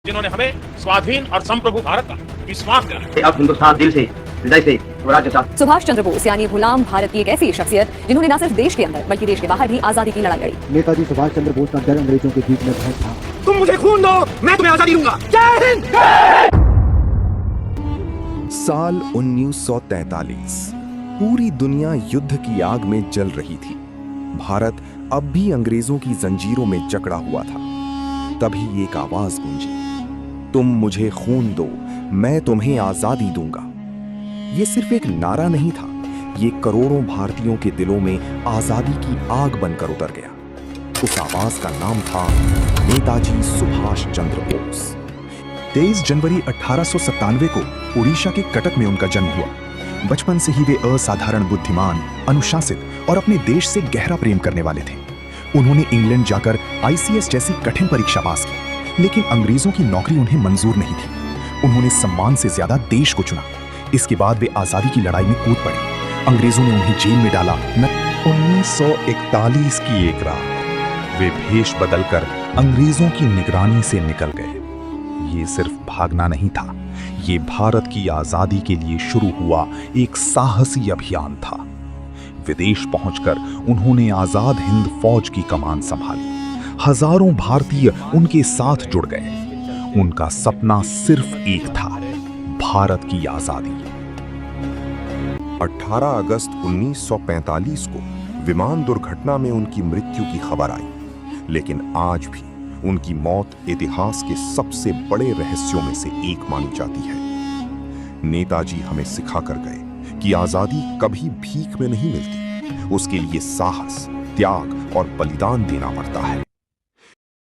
जिन्होंने हमें स्वाधीन और संप्रभु भारत का विश्वास दिलाया। अब हिंदुस्तान दिल से हृदय से स्वराज्य चाहता है। सुभाष चंद्र बोस यानी गुलाम भारत की एक ऐसी शख्सियत जिन्होंने न सिर्फ देश के अंदर बल्कि देश के बाहर भी आजादी की लड़ाई लड़ी। नेताजी सुभाष चंद्र बोस का डर अंग्रेजों के बीच में बहुत था। तुम मुझे खून दो, मैं तुम्हें आजादी दूंगा। जय हिंद। साल 1943 पूरी दुनिया युद्ध की आग में जल रही थी। भारत अब भी अंग्रेजों की जंजीरों में जकड़ा हुआ था। तभी एक आवाज गूंजी, तुम मुझे खून दो, मैं तुम्हें आजादी दूंगा। ये सिर्फ एक नारा नहीं था, ये करोड़ों भारतीयों के दिलों में आजादी की आग बनकर उतर गया। उस आवाज का नाम था नेताजी सुभाष चंद्र बोस। 23 जनवरी 1897 को उड़ीसा के कटक में उनका जन्म हुआ। बचपन से ही वे असाधारण बुद्धिमान, अनुशासित और अपने देश से गहरा प्रेम करने वाले थे। उन्होंने इंग्लैंड जाकर ICS जैसी कठिन परीक्षा पास की, लेकिन अंग्रेजों की नौकरी उन्हें मंजूर नहीं थी। उन्होंने सम्मान से ज्यादा देश को चुना। इसके बाद वे आजादी की लड़ाई में कूद पड़े। अंग्रेजों ने उन्हें जेल में डाला। 1941 की एक रात वे भेष बदलकर अंग्रेजों की निगरानी से निकल गए। ये सिर्फ भागना नहीं था, ये भारत की आजादी के लिए शुरू हुआ एक साहसी अभियान था। विदेश पहुंचकर उन्होंने आजाद हिंद फौज की कमान संभाली। हजारों भारतीय उनके साथ जुड़ गए। उनका सपना सिर्फ एक था, भारत की आजादी। 18 अगस्त 1945 को विमान दुर्घटना में उनकी मृत्यु की खबर आई, लेकिन आज भी उनकी मौत इतिहास के सबसे बड़े रहस्यों में से एक मानी जाती है। नेताजी हमें सिखा कर गए कि आजादी कभी भीख में नहीं मिलती, उसके लिए साहस, त्याग और बलिदान देना पड़ता है।